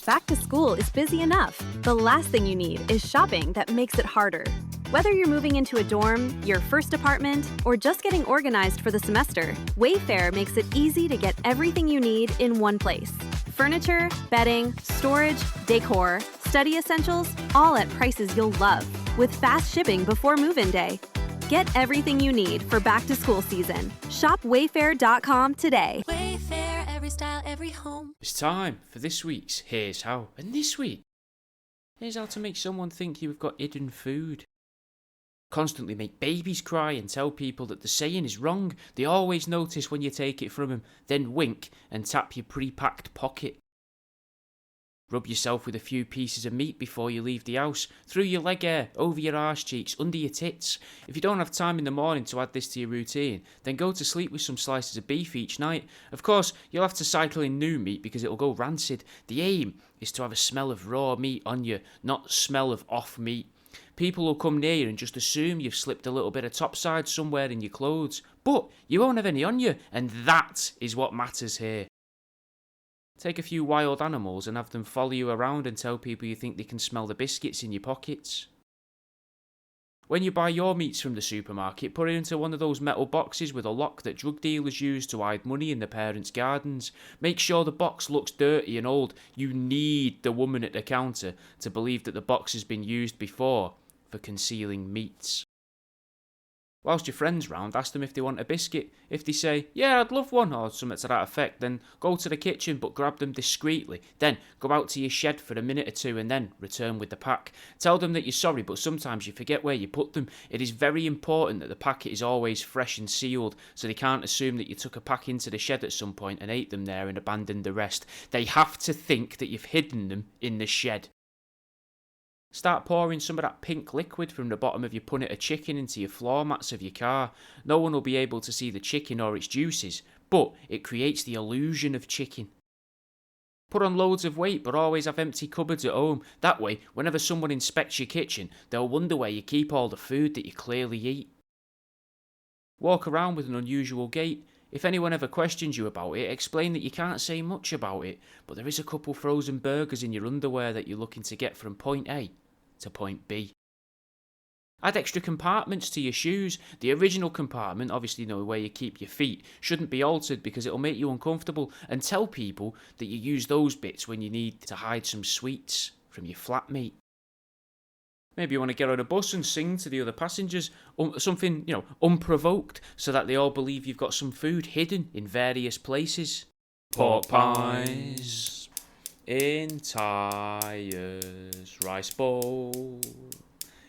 Back to school is busy enough. The last thing you need is shopping that makes it harder. Whether you're moving into a dorm, your first apartment, or just getting organized for the semester, Wayfair makes it easy to get everything you need in one place. Furniture, bedding, storage, decor, study essentials, all at prices you'll love, with fast shipping before move-in day. Get everything you need for back-to-school season. Shop Wayfair.com today. Wayfair, every style, every home. It's time for this week's Here's How. And this week, here's how to make someone think you've got hidden food. Constantly make babies cry and tell people that the saying is wrong. They always notice when you take it from them, then wink and tap your pre-packed pocket. Rub yourself with a few pieces of meat before you leave the house, through your leg hair, over your arse cheeks, under your tits. If you don't have time in the morning to add this to your routine, then go to sleep with some slices of beef each night. Of course, you'll have to cycle in new meat because it'll go rancid. The aim is to have a smell of raw meat on you, not smell of off meat. People will come near you and just assume you've slipped a little bit of topside somewhere in your clothes, but you won't have any on you, and that is what matters here. Take a few wild animals and have them follow you around and tell people you think they can smell the biscuits in your pockets. When you buy your meats from the supermarket, put it into one of those metal boxes with a lock that drug dealers use to hide money in their parents' gardens. Make sure the box looks dirty and old. You need the woman at the counter to believe that the box has been used before for concealing meats. Whilst your friend's round, ask them if they want a biscuit. If they say, yeah, I'd love one, or something to that effect, then go to the kitchen but grab them discreetly. Then go out to your shed for a minute or two and then return with the pack. Tell them that you're sorry, but sometimes you forget where you put them. It is very important that the packet is always fresh and sealed, so they can't assume that you took a pack into the shed at some point and ate them there and abandoned the rest. They have to think that you've hidden them in the shed. Start pouring some of that pink liquid from the bottom of your punnet of chicken into your floor mats of your car. No one will be able to see the chicken or its juices, but it creates the illusion of chicken. Put on loads of weight, but always have empty cupboards at home. That way, whenever someone inspects your kitchen, they'll wonder where you keep all the food that you clearly eat. Walk around with an unusual gait. If anyone ever questions you about it, explain that you can't say much about it, but there is a couple frozen burgers in your underwear that you're looking to get from point A to point B. Add extra compartments to your shoes. The original compartment, obviously where you keep your feet, shouldn't be altered because it'll make you uncomfortable, and tell people that you use those bits when you need to hide some sweets from your flatmate. Maybe you want to get on a bus and sing to the other passengers, something, unprovoked, so that they all believe you've got some food hidden in various places. Pork pies in tires, rice bowl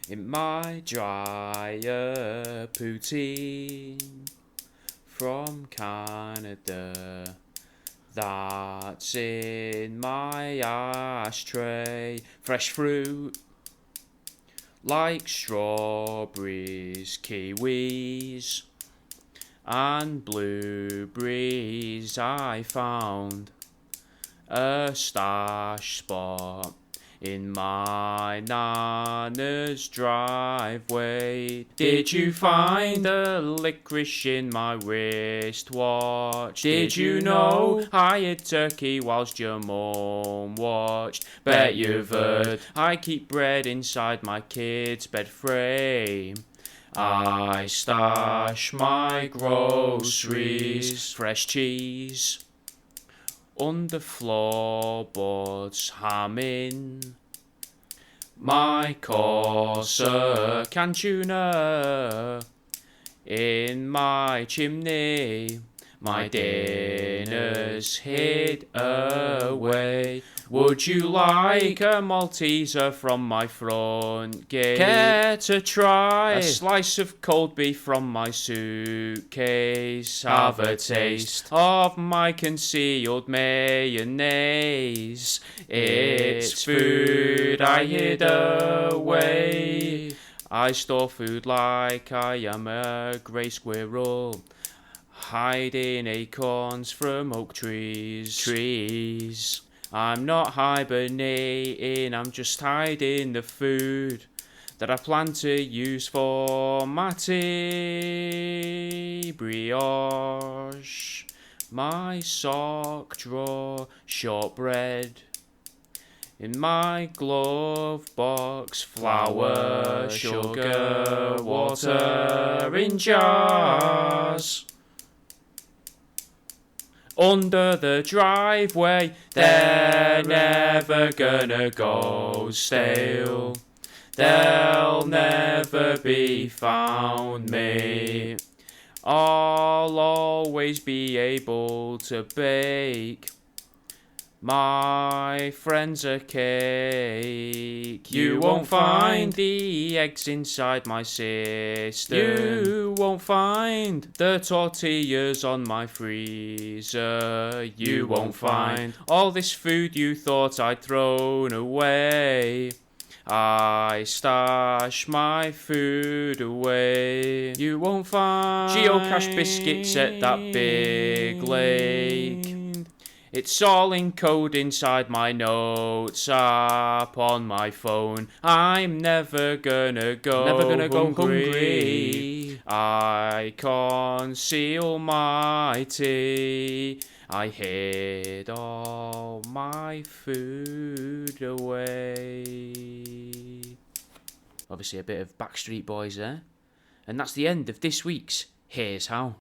in my dryer, poutine from Canada. That's in my ashtray. Fresh fruit like strawberries, kiwis and blueberries. I found a stash spot in my nana's driveway. Did you find the licorice in my wristwatch? Did you know I had turkey whilst your mum watched? Bet you've heard I keep bread inside my kid's bed frame. I stash my groceries, fresh cheese under floorboards, ham in my Corsican tuna in my chimney. My dinner's hid away. Would you like a Malteser from my front gate? Care to try a slice of cold beef from my suitcase? Have a taste of my concealed mayonnaise. It's food I hid away. I store food like I am a grey squirrel, hiding acorns from oak trees. I'm not hibernating, I'm just hiding the food that I plan to use for my tea. Brioche my sock drawer, shortbread. In my glove box, flour, sugar, water in jars. Under the driveway, they're never gonna go stale. They'll never be found, mate. I'll always be able to bake my friends a cake. You won't find the eggs inside my cistern. You won't find the tortillas on my freezer. You won't find all this food you thought I'd thrown away. I stash my food away. You won't find geocache biscuits at that big lake. It's all in code inside my notes app on my phone. I'm never gonna go hungry. I conceal my tea. I hid all my food away. Obviously a bit of Backstreet Boys there. And that's the end of this week's Here's How.